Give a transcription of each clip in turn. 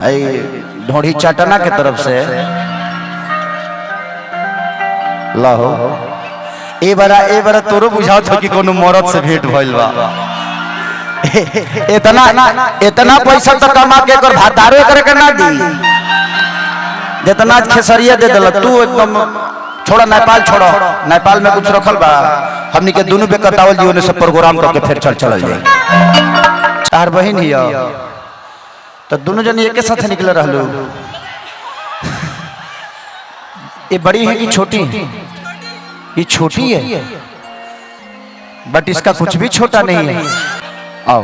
ढोड़ी चटना के तरफ से लाहो ए बारा तोरो बुझाओ था कि कोनो मरद से भेंट भइल बा। इतना पैसा तो कमा के कर भातारो करे के ना दी जितना खेसरिया दे देला तू एकदम छोड़ा नेपाल छोड़ो नेपाल में कुछ रखल बा हमनी के दोनों बेकतावल जीवन से प्रोग्राम करके फिर चल जाए। चार बहन ही तो दोनों जन एक साथ निकले रहलो। ये बड़ी है कि छोटी है? ये छोटी है बट इसका कुछ भी छोटा नहीं है। आओ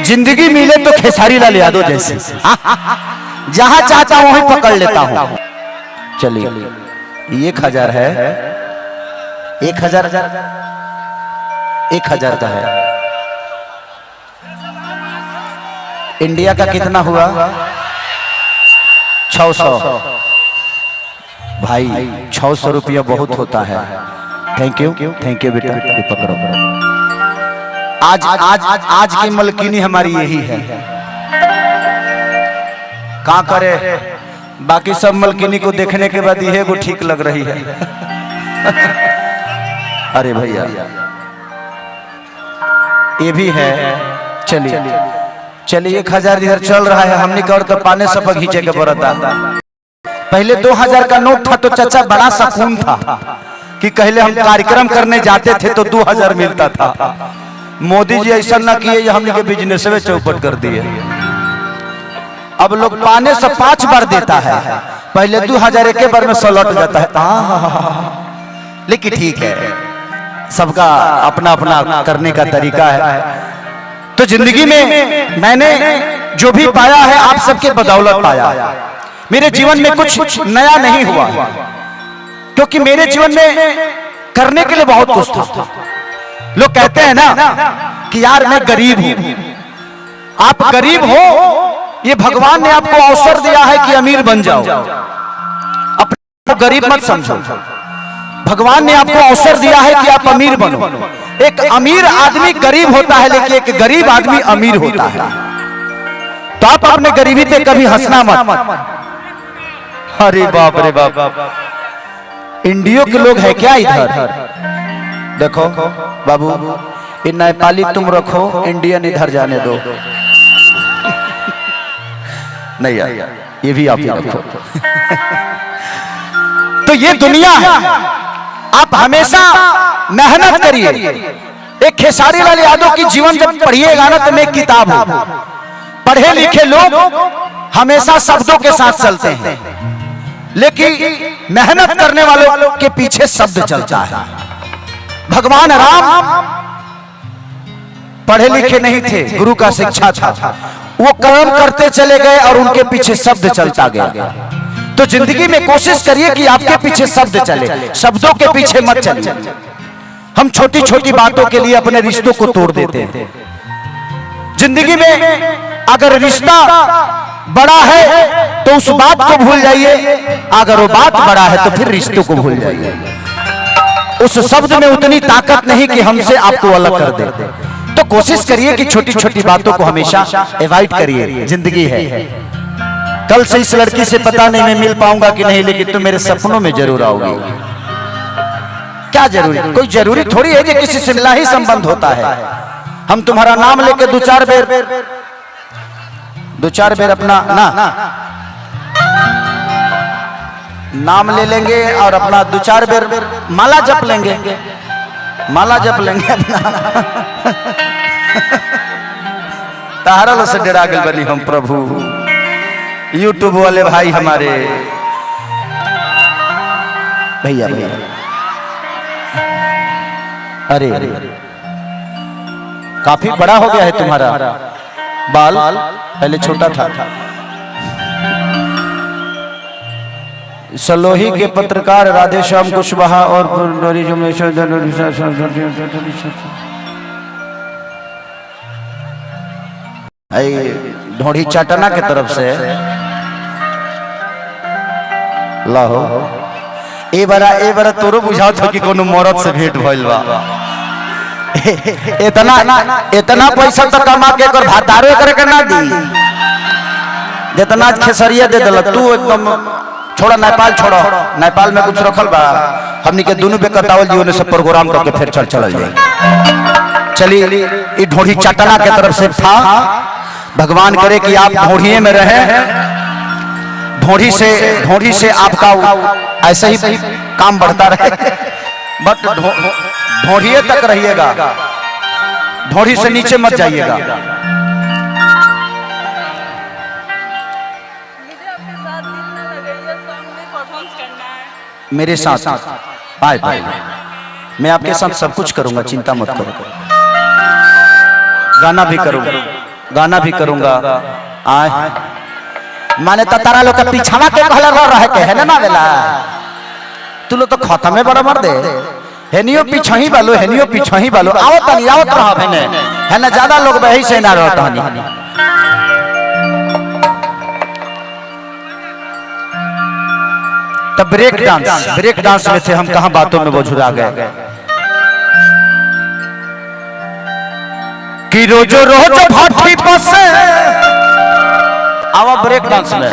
जिंदगी मिले तो खेसारी लाल यादव जैसे जहां चाहता हूं वहीं पकड़ लेता हूं। चलिए 1000 है 1000 का है। इंडिया का कितना हुआ? 600 भाई 600 रुपया बहुत होता है। थैंक यू बेटा। पकड़ो आज की मलकिनी हमारी यही है। कहाँ करे बाकी सब मलकिनी को देखने के बाद यह को ठीक लग रही है। अरे भैया ये भी है। चलिए 1000 इधर चल रहा है हमने का और तो पाने सब घींचे के पड़ता। पहले 2000 का नोट था तो चाचा बड़ा सुकून था कि पहले हम कार्यक्रम करने जाते थे तो 2000 मिलता था। मोदी जी ऐसा ना किए हमने के बिजनेस में चौपट कर दिए। अब लोग पाने से 5 बार देता है। पहले 2000 एक बार में 100 लौट जाता है। लेकिन ठीक है सबका अपना अपना करने का तरीका है। तो जिंदगी में मैंने जो भी पाया है आप सबके बदौलत पाया। मेरे जीवन में कुछ नया नहीं हुआ क्योंकि मेरे जीवन में करने के लिए बहुत कुछ था। लोग कहते हैं ना कि यार मैं गरीब हूं। आप गरीब हो ये भगवान ने आपको अवसर दिया है कि अमीर बन जाओ। अपने को गरीब मत समझो। भगवान ने आपको अवसर दिया है कि आप अमीर बनो। एक अमीर आदमी गरीब होता है लेकिन एक गरीब आदमी अमीर होता है। तो आप अपने गरीबी पे कभी हंसना मत। अरे बाप रे बाप इंडियो के लोग है क्या इधर? देखो बाबू ये नेपाली तुम रखो इंडियन इधर जाने दो। नहीं यार ये भी आप ही रखो। तो ये दुनिया है। आप हमेशा मेहनत करिए। एक खेसारी लाल यादव की जीवन जब पढ़िएगा ना तो मैं किताब हूं। पढ़े लिखे लोग हमेशा शब्दों के साथ चलते हैं लेकिन मेहनत करने वालों के पीछे शब्द चलता है। भगवान राम पढ़े लिखे नहीं थे गुरु का शिक्षा था। वो कर्म करते चले गए और उनके पीछे शब्द चलता गया। तो जिंदगी में कोशिश करिए कि आपके पीछे शब्द चले शब्दों के पीछे मत चलिए। हम छोटी छोटी बातों के लिए अपने रिश्तों को तोड़ देते हैं। जिंदगी में अगर रिश्ता बड़ा है तो उस बात को भूल जाइए। अगर वो बात बड़ा है तो फिर रिश्तों को भूल जाइए। उस शब्द में उतनी ताकत नहीं कि हमसे आपको अलग कर दे। तो कोशिश करिए कि छोटी छोटी बातों को हमेशा अवॉइड करिए। जिंदगी है। कल से इस लड़की से पता नहीं मैं मिल पाऊंगा कि नहीं लेकिन तुम मेरे सपनों में जरूर आओगी। क्या जरूरी? कोई जरूरी थोड़ी है कि किसी से मिला ही संबंध होता है। हम तुम्हारा नाम लेके दो चार बेर अपना नाम ले लेंगे और अपना 2-4 बेर माला जप लेंगे अपना। तारा से डरा गल बनी हम प्रभु। यूट्यूब वाले भाई हमारे भैया अरे काफी बड़ा हो गया है तुम्हारा बाल। पहले छोटा था। सलोही के पत्रकार राधेश्याम कुशवाहा और ढोड़ी चटना के तरफ से लाहो ए बारा तोरो बुझाओ था कि कोनो मरद से भेंट भइल बा। इतना पैसा तो कमा के कर भातारो करके ना दी जितना खेसरिया दे दिल तू एकदम छोड़ा नेपाल छोड़ो नेपाल में कुछ रखल बा हमनी के दोनों बेकतावल जीवन से प्रोग्राम करके फिर चल जाए। चलिए ये ढोढ़ी चटना के तरफ से था भगवान करे कि आप ढोढ़िए में रहे ढोढ़ी से आपका ऐसे ही काम बढ़ता रहे बट ढोढ़िए तक रहिएगा ढोढ़ी से नीचे मत जाइएगा। मेरे साथ पाए मैं आपके साथ सब कुछ करूंगा चिंता मत करो गाना भी करूंगा आए माने तारा लोग के पीछावा के कहला रह के है ना वेला तू लो तो खत्म है बड़ा मर दे हेनियो पीछही बालो आवत रहा है ना ज्यादा लोग बही से ना रहता नहीं। तब ब्रेक डांस में थे हम कहां बातों में बोझुरा गए कि रोजो भाटी पसे आवा ब्रेक डांस में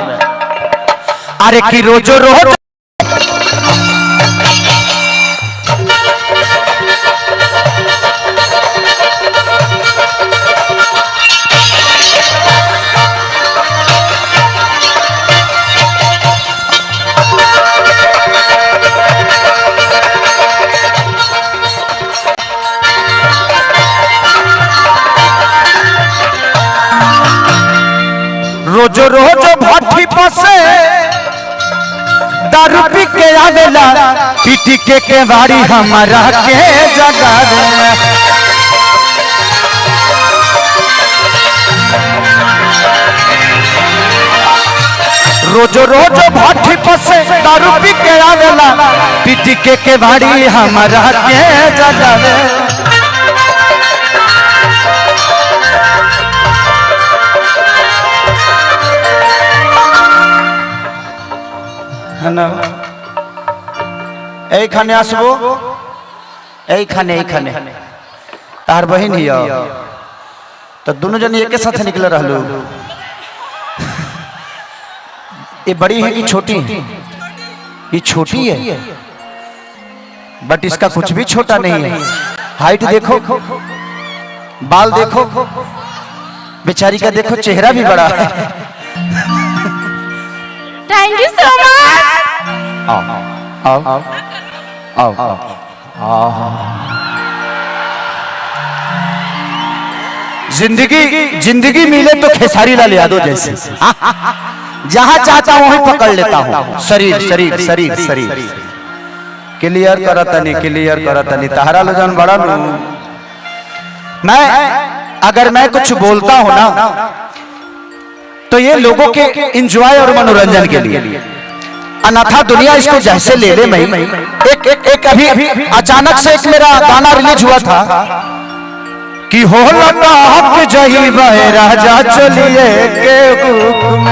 अरे कि रोजो रोज भाटी पसे दारू पी के आवेला पीटी के बाड़ी हमारा के जगावे रोज भाटी पसे दारू पी के आवेला पीटी के बाड़ी हमारा के जगावे है ना खाने आसबो खाने तार बहन ही तो दोनों जन एक साथ निकले रहलो ये बड़ी है कि छोटी है ये छोटी है बट इसका कुछ भी छोटा नहीं है हाइट देखो बाल देखो बेचारी का देखो चेहरा भी बड़ा है। Thank you so much. जिंदगी मिले तो खेसारी लाल यादव जैसे जहां चाहता हूं वहीं पकड़ लेता हूं। शरीर क्लियर करतनी तहरा लो जान बड़ा मैं अगर मैं कुछ बोलता हूं ना तो ये लोगों के एंजॉय और मनोरंजन के लिए अन्यथा दुनिया इसको जैसे ले ले। मैं एक अभी अचानक से एक मेरा गाना रिलीज हुआ था कि हो लगा हक जही बहे राजा चलिए के हुक्म